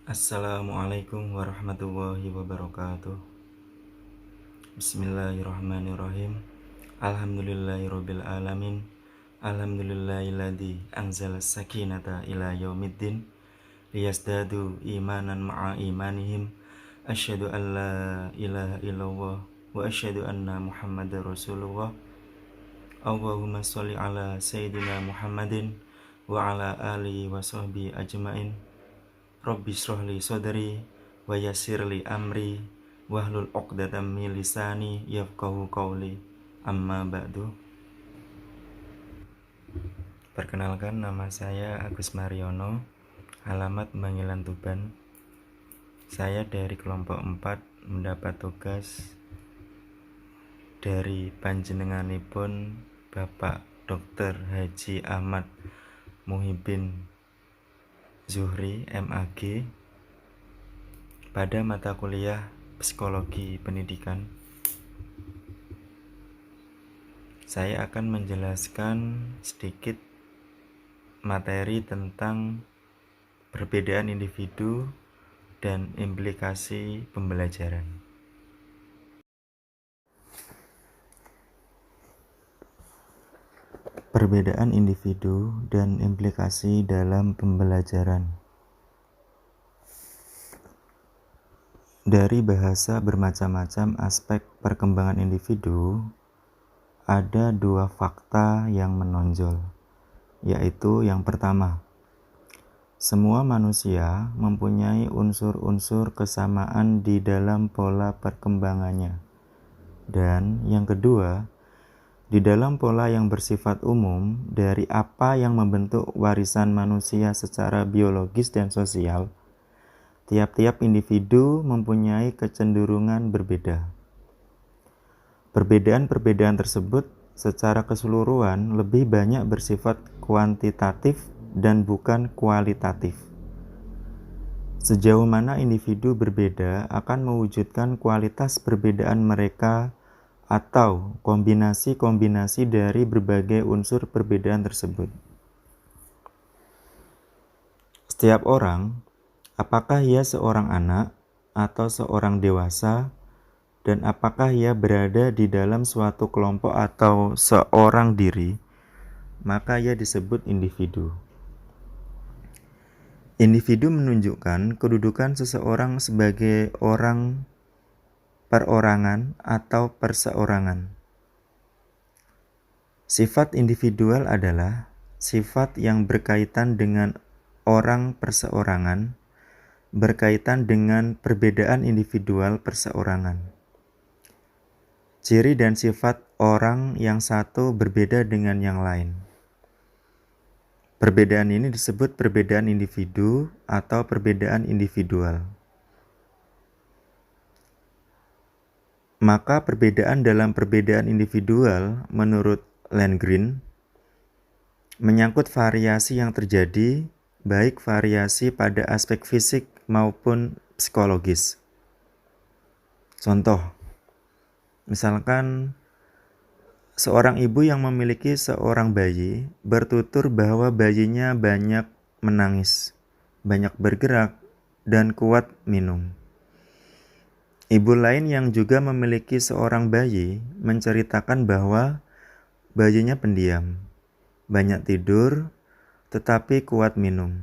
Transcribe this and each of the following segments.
Assalamualaikum warahmatullahi wabarakatuh. Bismillahirrahmanirrahim. Alhamdulillahirabbil alamin. Alhamdulillahilladzi anzala sakinata ila yaumiddin liyazdadu imanan ma'a imanihim. Asyhadu an la ilaha illallah wa asyhadu anna Muhammadar Rasulullah. Allahumma sholli ala sayyidina Muhammadin wa ala alihi wa sahbihi ajmain. Rabbi shrahli sadri wa yassirli amri wahlul 'uqdatam min lisani yafqahu qawli. Amma ba'du. Perkenalkan, nama saya Agus Mariono, alamat Bangilan Tuban. Saya dari kelompok 4 mendapat tugas dari panjenenganipun Bapak Dr. Haji Ahmad Muhibin Zuhri MAG pada mata kuliah Psikologi Pendidikan. Saya akan menjelaskan sedikit materi tentang perbedaan individu dan implikasi pembelajaran. Perbedaan individu dan implikasi dalam pembelajaran. Dari bahasa bermacam-macam aspek perkembangan individu, ada dua fakta yang menonjol, yaitu yang pertama, semua manusia mempunyai unsur-unsur kesamaan di dalam pola perkembangannya. Dan yang kedua, di dalam pola yang bersifat umum dari apa yang membentuk warisan manusia secara biologis dan sosial, tiap-tiap individu mempunyai kecenderungan berbeda. Perbedaan-perbedaan tersebut secara keseluruhan lebih banyak bersifat kuantitatif dan bukan kualitatif. Sejauh mana individu berbeda akan mewujudkan kualitas perbedaan mereka atau kombinasi-kombinasi dari berbagai unsur perbedaan tersebut. Setiap orang, apakah ia seorang anak atau seorang dewasa, dan apakah ia berada di dalam suatu kelompok atau seorang diri, maka ia disebut individu. Individu menunjukkan kedudukan seseorang sebagai orang perorangan atau perseorangan. Sifat individual adalah sifat yang berkaitan dengan orang perseorangan, berkaitan dengan perbedaan individual perseorangan. Ciri dan sifat orang yang satu berbeda dengan yang lain. Perbedaan ini disebut perbedaan individu atau perbedaan individual. Maka perbedaan dalam perbedaan individual menurut Landgren menyangkut variasi yang terjadi, baik variasi pada aspek fisik maupun psikologis. Contoh, misalkan seorang ibu yang memiliki seorang bayi bertutur bahwa bayinya banyak menangis, banyak bergerak, dan kuat minum. Ibu lain yang juga memiliki seorang bayi menceritakan bahwa bayinya pendiam, banyak tidur, tetapi kuat minum.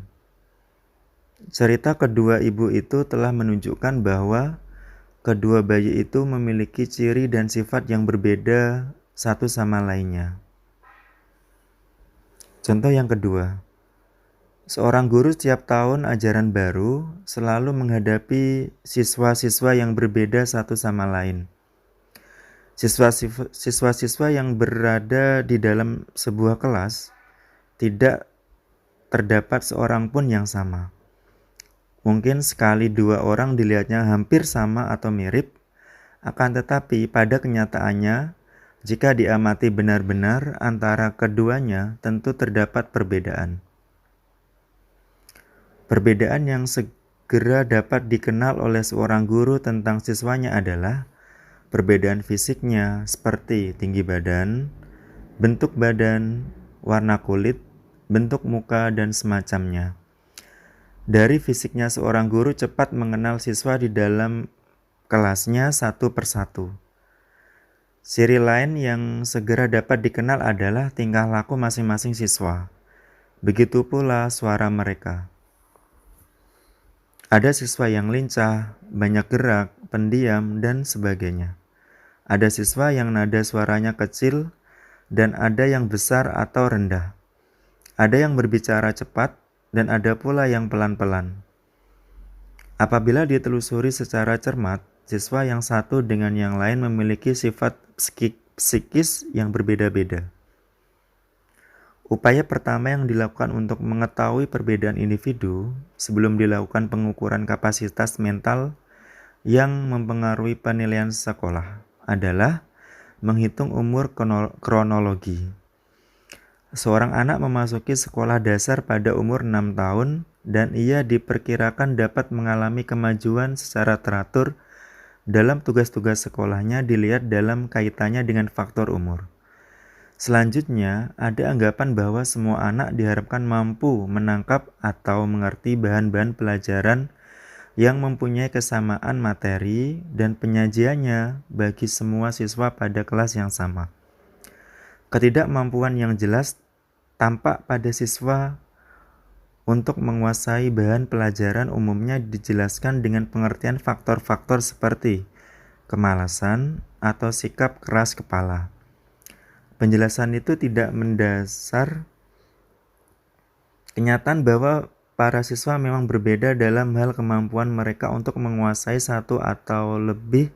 Cerita kedua ibu itu telah menunjukkan bahwa kedua bayi itu memiliki ciri dan sifat yang berbeda satu sama lainnya. Contoh yang kedua, seorang guru setiap tahun ajaran baru selalu menghadapi siswa-siswa yang berbeda satu sama lain. Siswa-siswa yang berada di dalam sebuah kelas tidak terdapat seorang pun yang sama. Mungkin sekali dua orang dilihatnya hampir sama atau mirip, akan tetapi pada kenyataannya, jika diamati benar-benar antara keduanya tentu terdapat perbedaan. Perbedaan yang segera dapat dikenal oleh seorang guru tentang siswanya adalah perbedaan fisiknya seperti tinggi badan, bentuk badan, warna kulit, bentuk muka, dan semacamnya. Dari fisiknya, seorang guru cepat mengenal siswa di dalam kelasnya satu persatu. Ciri lain yang segera dapat dikenal adalah tingkah laku masing-masing siswa. Begitu pula suara mereka. Ada siswa yang lincah, banyak gerak, pendiam, dan sebagainya. Ada siswa yang nada suaranya kecil, dan ada yang besar atau rendah. Ada yang berbicara cepat, dan ada pula yang pelan-pelan. Apabila ditelusuri secara cermat, siswa yang satu dengan yang lain memiliki sifat psikis yang berbeda-beda. Upaya pertama yang dilakukan untuk mengetahui perbedaan individu sebelum dilakukan pengukuran kapasitas mental yang mempengaruhi penilaian sekolah adalah menghitung umur kronologi. Seorang anak memasuki sekolah dasar pada umur 6 tahun dan ia diperkirakan dapat mengalami kemajuan secara teratur dalam tugas-tugas sekolahnya dilihat dalam kaitannya dengan faktor umur. Selanjutnya, ada anggapan bahwa semua anak diharapkan mampu menangkap atau mengerti bahan-bahan pelajaran yang mempunyai kesamaan materi dan penyajiannya bagi semua siswa pada kelas yang sama. Ketidakmampuan yang jelas tampak pada siswa untuk menguasai bahan pelajaran umumnya dijelaskan dengan pengertian faktor-faktor seperti kemalasan atau sikap keras kepala. Penjelasan itu tidak mendasar kenyataan bahwa para siswa memang berbeda dalam hal kemampuan mereka untuk menguasai satu atau lebih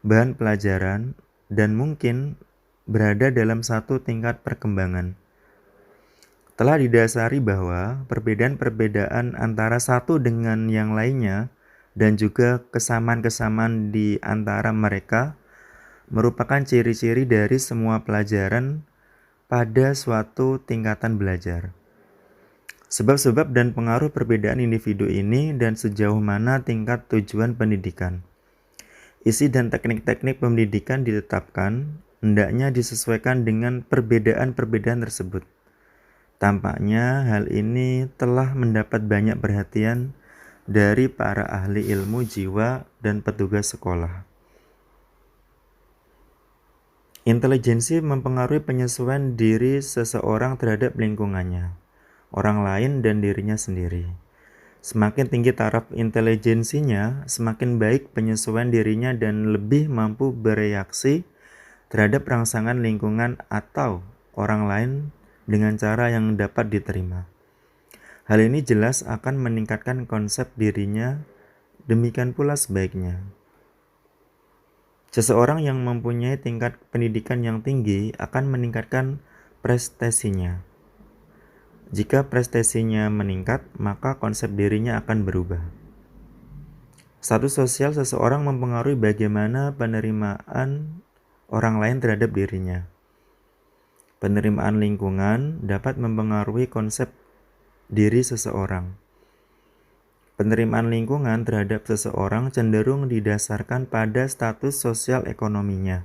bahan pelajaran dan mungkin berada dalam satu tingkat perkembangan. Telah didasari bahwa perbedaan-perbedaan antara satu dengan yang lainnya dan juga kesamaan-kesamaan di antara mereka merupakan ciri-ciri dari semua pelajaran pada suatu tingkatan belajar. Sebab-sebab dan pengaruh perbedaan individu ini dan sejauh mana tingkat tujuan pendidikan. Isi dan teknik-teknik pendidikan ditetapkan, hendaknya disesuaikan dengan perbedaan-perbedaan tersebut. Tampaknya hal ini telah mendapat banyak perhatian dari para ahli ilmu jiwa dan petugas sekolah. Intelijensi mempengaruhi penyesuaian diri seseorang terhadap lingkungannya, orang lain, dan dirinya sendiri. Semakin tinggi taraf intelijensinya, semakin baik penyesuaian dirinya dan lebih mampu bereaksi terhadap rangsangan lingkungan atau orang lain dengan cara yang dapat diterima. Hal ini jelas akan meningkatkan konsep dirinya, demikian pula sebaiknya. Seseorang yang mempunyai tingkat pendidikan yang tinggi akan meningkatkan prestasinya. Jika prestasinya meningkat, maka konsep dirinya akan berubah. Status sosial seseorang mempengaruhi bagaimana penerimaan orang lain terhadap dirinya. Penerimaan lingkungan dapat mempengaruhi konsep diri seseorang. Penerimaan lingkungan terhadap seseorang cenderung didasarkan pada status sosial ekonominya.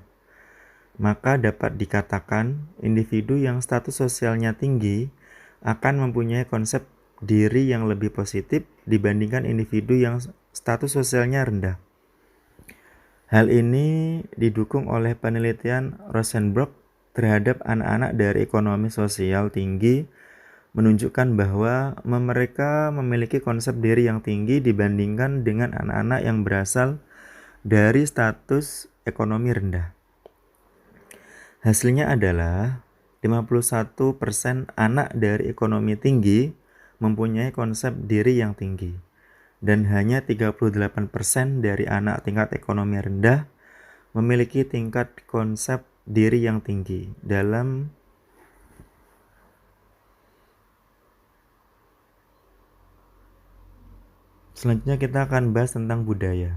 Maka dapat dikatakan individu yang status sosialnya tinggi akan mempunyai konsep diri yang lebih positif dibandingkan individu yang status sosialnya rendah. Hal ini didukung oleh penelitian Rosenberg terhadap anak-anak dari ekonomi sosial tinggi menunjukkan bahwa mereka memiliki konsep diri yang tinggi dibandingkan dengan anak-anak yang berasal dari status ekonomi rendah. Hasilnya adalah 51% anak dari ekonomi tinggi mempunyai konsep diri yang tinggi dan hanya 38% dari anak tingkat ekonomi rendah memiliki tingkat konsep diri yang tinggi. Selanjutnya kita akan bahas tentang budaya.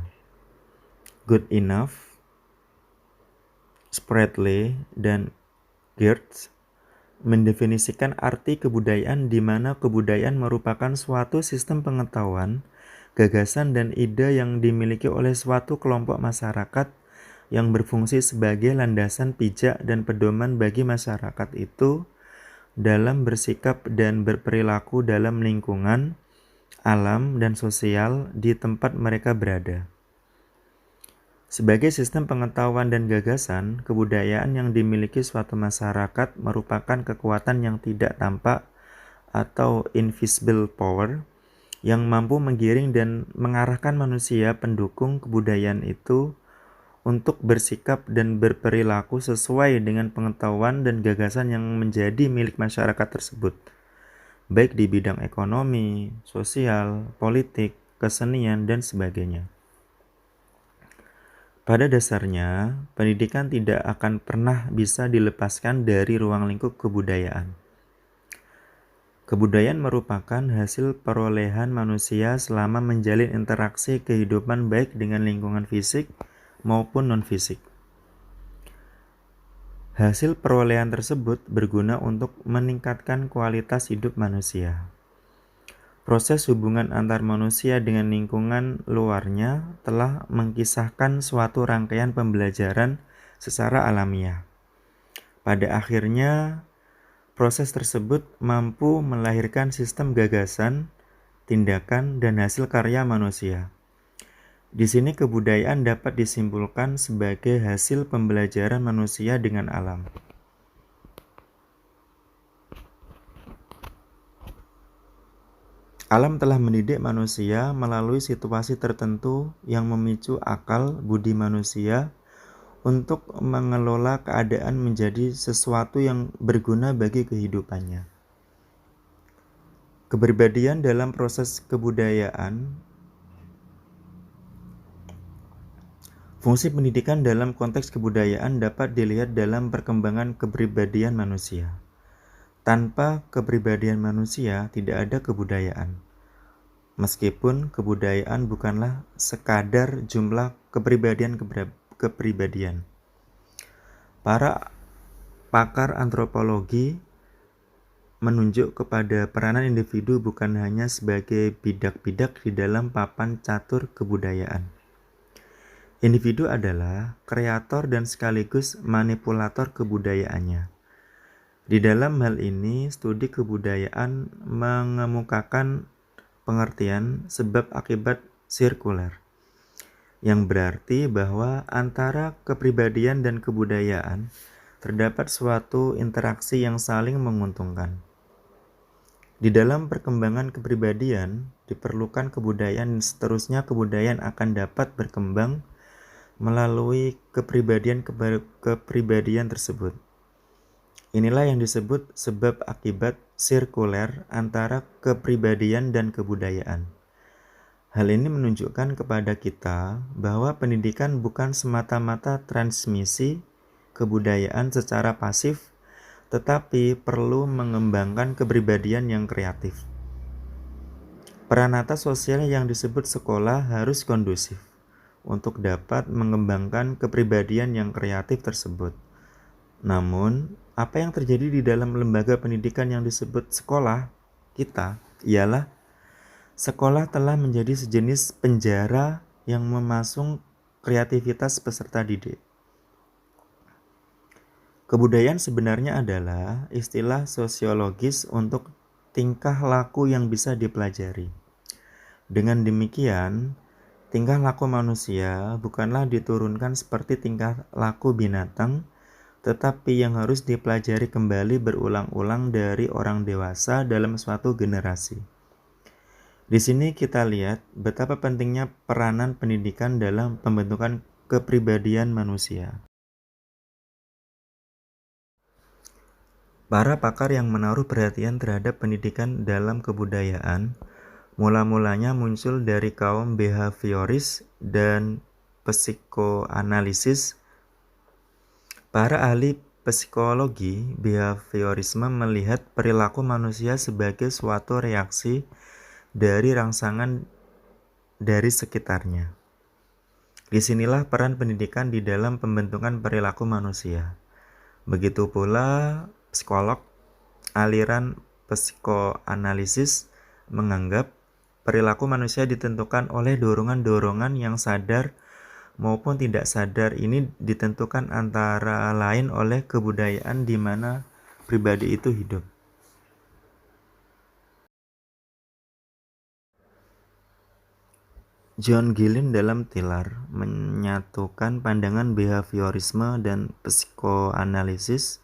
Good enough, Spratly, dan Geertz mendefinisikan arti kebudayaan di mana kebudayaan merupakan suatu sistem pengetahuan, gagasan, dan ide yang dimiliki oleh suatu kelompok masyarakat yang berfungsi sebagai landasan pijak dan pedoman bagi masyarakat itu dalam bersikap dan berperilaku dalam lingkungan alam, dan sosial di tempat mereka berada. Sebagai sistem pengetahuan dan gagasan, kebudayaan yang dimiliki suatu masyarakat merupakan kekuatan yang tidak tampak atau invisible power yang mampu menggiring dan mengarahkan manusia pendukung kebudayaan itu untuk bersikap dan berperilaku sesuai dengan pengetahuan dan gagasan yang menjadi milik masyarakat tersebut, baik di bidang ekonomi, sosial, politik, kesenian, dan sebagainya. Pada dasarnya, pendidikan tidak akan pernah bisa dilepaskan dari ruang lingkup kebudayaan. Kebudayaan merupakan hasil perolehan manusia selama menjalin interaksi kehidupan baik dengan lingkungan fisik maupun non-fisik. Hasil perolehan tersebut berguna untuk meningkatkan kualitas hidup manusia. Proses hubungan antar manusia dengan lingkungan luarnya telah mengisahkan suatu rangkaian pembelajaran secara alamiah. Pada akhirnya, proses tersebut mampu melahirkan sistem gagasan, tindakan, dan hasil karya manusia. Di sini kebudayaan dapat disimpulkan sebagai hasil pembelajaran manusia dengan alam. Alam telah mendidik manusia melalui situasi tertentu yang memicu akal budi manusia untuk mengelola keadaan menjadi sesuatu yang berguna bagi kehidupannya. Kepribadian dalam proses kebudayaan. Fungsi pendidikan dalam konteks kebudayaan dapat dilihat dalam perkembangan kepribadian manusia. Tanpa kepribadian manusia, tidak ada kebudayaan. Meskipun kebudayaan bukanlah sekadar jumlah kepribadian. Para pakar antropologi menunjuk kepada peranan individu bukan hanya sebagai bidak-bidak di dalam papan catur kebudayaan. Individu adalah kreator dan sekaligus manipulator kebudayaannya. Di dalam hal ini, studi kebudayaan mengemukakan pengertian sebab akibat sirkuler, yang berarti bahwa antara kepribadian dan kebudayaan terdapat suatu interaksi yang saling menguntungkan. Di dalam perkembangan kepribadian, diperlukan kebudayaan dan seterusnya kebudayaan akan dapat berkembang melalui kepribadian tersebut. Inilah yang disebut sebab akibat sirkuler antara kepribadian dan kebudayaan. Hal ini menunjukkan kepada kita bahwa pendidikan bukan semata-mata transmisi kebudayaan secara pasif, tetapi perlu mengembangkan kepribadian yang kreatif. Peranata sosial yang disebut sekolah harus kondusif untuk dapat mengembangkan kepribadian yang kreatif tersebut. Namun, apa yang terjadi di dalam lembaga pendidikan yang disebut sekolah kita ialah sekolah telah menjadi sejenis penjara yang memasung kreativitas peserta didik. Kebudayaan sebenarnya adalah istilah sosiologis untuk tingkah laku yang bisa dipelajari. Dengan demikian, tingkah laku manusia bukanlah diturunkan seperti tingkah laku binatang, tetapi yang harus dipelajari kembali berulang-ulang dari orang dewasa dalam suatu generasi. Di sini kita lihat betapa pentingnya peranan pendidikan dalam pembentukan kepribadian manusia. Para pakar yang menaruh perhatian terhadap pendidikan dalam kebudayaan mula-mulanya muncul dari kaum behavioris dan psikoanalisis. Para ahli psikologi behaviorisme melihat perilaku manusia sebagai suatu reaksi dari rangsangan dari sekitarnya. Disinilah peran pendidikan di dalam pembentukan perilaku manusia. Begitu pula psikolog, aliran psikoanalisis menganggap perilaku manusia ditentukan oleh dorongan-dorongan yang sadar maupun tidak sadar. Ini ditentukan antara lain oleh kebudayaan di mana pribadi itu hidup. John Gillen dalam Tilar menyatukan pandangan behaviorisme dan psikoanalisis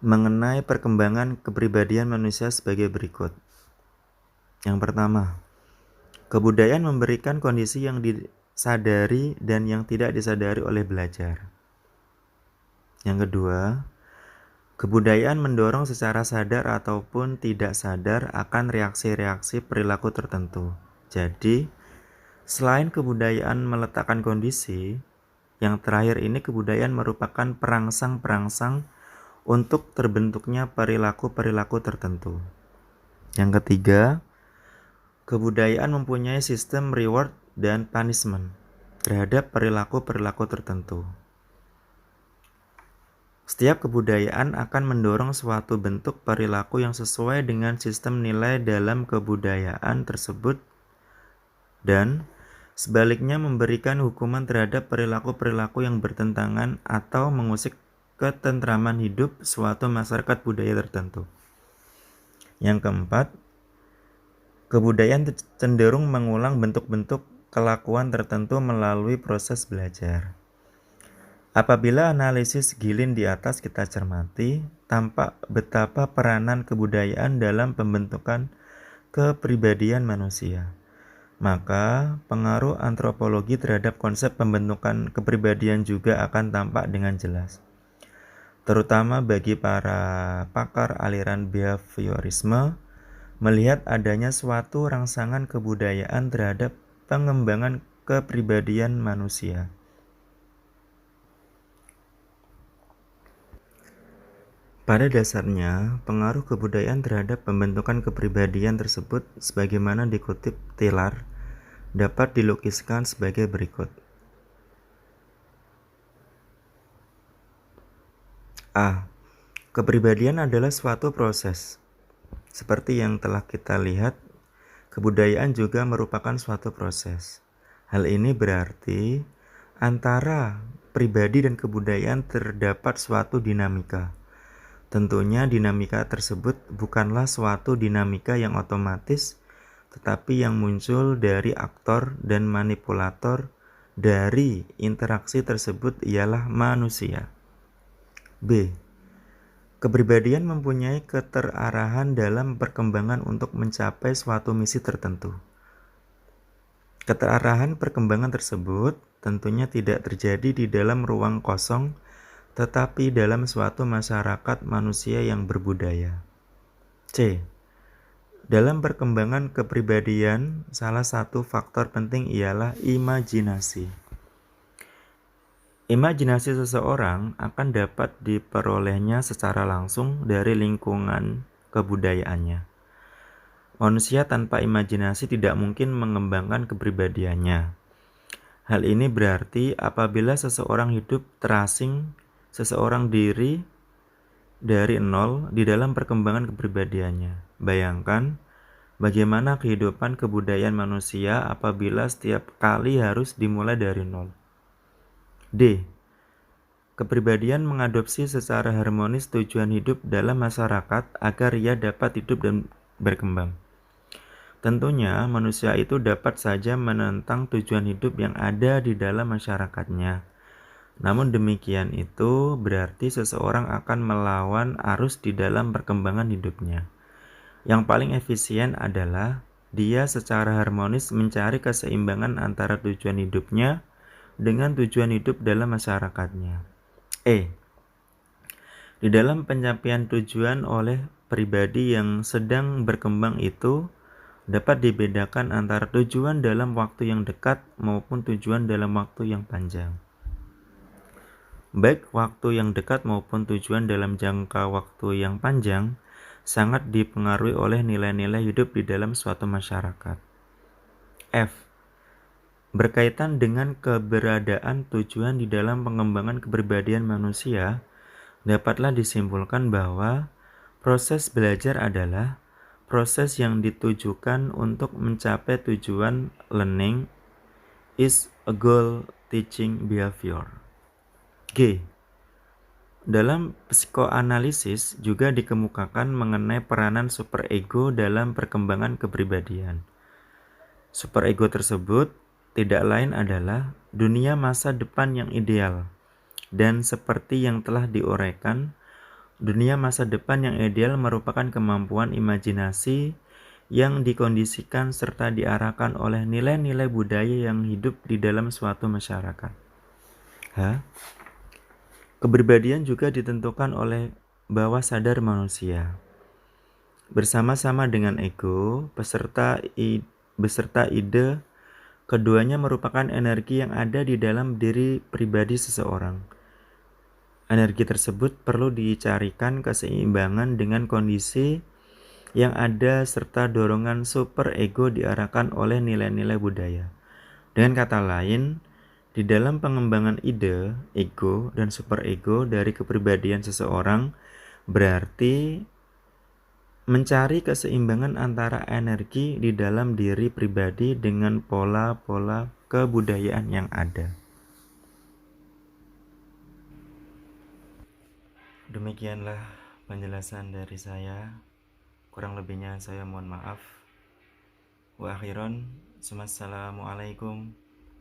mengenai perkembangan kepribadian manusia sebagai berikut. Yang pertama, kebudayaan memberikan kondisi yang disadari dan yang tidak disadari oleh belajar. Yang kedua, kebudayaan mendorong secara sadar ataupun tidak sadar akan reaksi-reaksi perilaku tertentu. Jadi, selain kebudayaan meletakkan kondisi, yang terakhir ini kebudayaan merupakan perangsang-perangsang untuk terbentuknya perilaku-perilaku tertentu. Yang ketiga, kebudayaan mempunyai sistem reward dan punishment terhadap perilaku-perilaku tertentu. Setiap kebudayaan akan mendorong suatu bentuk perilaku yang sesuai dengan sistem nilai dalam kebudayaan tersebut dan sebaliknya memberikan hukuman terhadap perilaku-perilaku yang bertentangan atau mengusik ketentraman hidup suatu masyarakat budaya tertentu. Yang keempat, kebudayaan cenderung mengulang bentuk-bentuk kelakuan tertentu melalui proses belajar. Apabila analisis Gillen di atas kita cermati, tampak betapa peranan kebudayaan dalam pembentukan kepribadian manusia. Maka, pengaruh antropologi terhadap konsep pembentukan kepribadian juga akan tampak dengan jelas. Terutama bagi para pakar aliran behaviorisme, melihat adanya suatu rangsangan kebudayaan terhadap pengembangan kepribadian manusia. Pada dasarnya, pengaruh kebudayaan terhadap pembentukan kepribadian tersebut sebagaimana dikutip Tilar dapat dilukiskan sebagai berikut. A. Kepribadian adalah suatu proses. Seperti yang telah kita lihat, kebudayaan juga merupakan suatu proses. Hal ini berarti antara pribadi dan kebudayaan terdapat suatu dinamika. Tentunya dinamika tersebut bukanlah suatu dinamika yang otomatis, tetapi yang muncul dari aktor dan manipulator dari interaksi tersebut ialah manusia. B. Kepribadian mempunyai keterarahan dalam perkembangan untuk mencapai suatu misi tertentu. Keterarahan perkembangan tersebut tentunya tidak terjadi di dalam ruang kosong, tetapi dalam suatu masyarakat manusia yang berbudaya. C. Dalam perkembangan kepribadian, salah satu faktor penting ialah imajinasi. Imajinasi seseorang akan dapat diperolehnya secara langsung dari lingkungan kebudayaannya. Manusia tanpa imajinasi tidak mungkin mengembangkan kepribadiannya. Hal ini berarti apabila seseorang hidup terasing seseorang diri dari nol di dalam perkembangan kepribadiannya. Bayangkan bagaimana kehidupan kebudayaan manusia apabila setiap kali harus dimulai dari nol. D. Kepribadian mengadopsi secara harmonis tujuan hidup dalam masyarakat agar ia dapat hidup dan berkembang. Tentunya manusia itu dapat saja menentang tujuan hidup yang ada di dalam masyarakatnya. Namun demikian itu berarti seseorang akan melawan arus di dalam perkembangan hidupnya. Yang paling efisien adalah dia secara harmonis mencari keseimbangan antara tujuan hidupnya dengan tujuan hidup dalam masyarakatnya. E. Di dalam pencapaian tujuan oleh pribadi yang sedang berkembang itu dapat dibedakan antara tujuan dalam waktu yang dekat maupun tujuan dalam waktu yang panjang. Baik waktu yang dekat maupun tujuan dalam jangka waktu yang panjang sangat dipengaruhi oleh nilai-nilai hidup di dalam suatu masyarakat. F. Berkaitan dengan keberadaan tujuan di dalam pengembangan kepribadian manusia, dapatlah disimpulkan bahwa proses belajar adalah proses yang ditujukan untuk mencapai tujuan. Learning is a goal teaching behavior. G. Dalam psikoanalisis juga dikemukakan mengenai peranan superego dalam perkembangan kepribadian. Superego tersebut tidak lain adalah dunia masa depan yang ideal. Dan seperti yang telah diuraikan, dunia masa depan yang ideal merupakan kemampuan imajinasi yang dikondisikan serta diarahkan oleh nilai-nilai budaya yang hidup di dalam suatu masyarakat. Kepribadian juga ditentukan oleh bawah sadar manusia. Bersama-sama dengan ego, beserta ide, keduanya merupakan energi yang ada di dalam diri pribadi seseorang. Energi tersebut perlu dicarikan keseimbangan dengan kondisi yang ada serta dorongan super ego diarahkan oleh nilai-nilai budaya. Dengan kata lain, di dalam pengembangan ide, ego, dan super ego dari kepribadian seseorang berarti mencari keseimbangan antara energi di dalam diri pribadi dengan pola-pola kebudayaan yang ada. Demikianlah penjelasan dari saya. Kurang lebihnya saya mohon maaf. Wa akhiran, assalamualaikum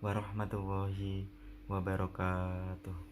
warahmatullahi wabarakatuh.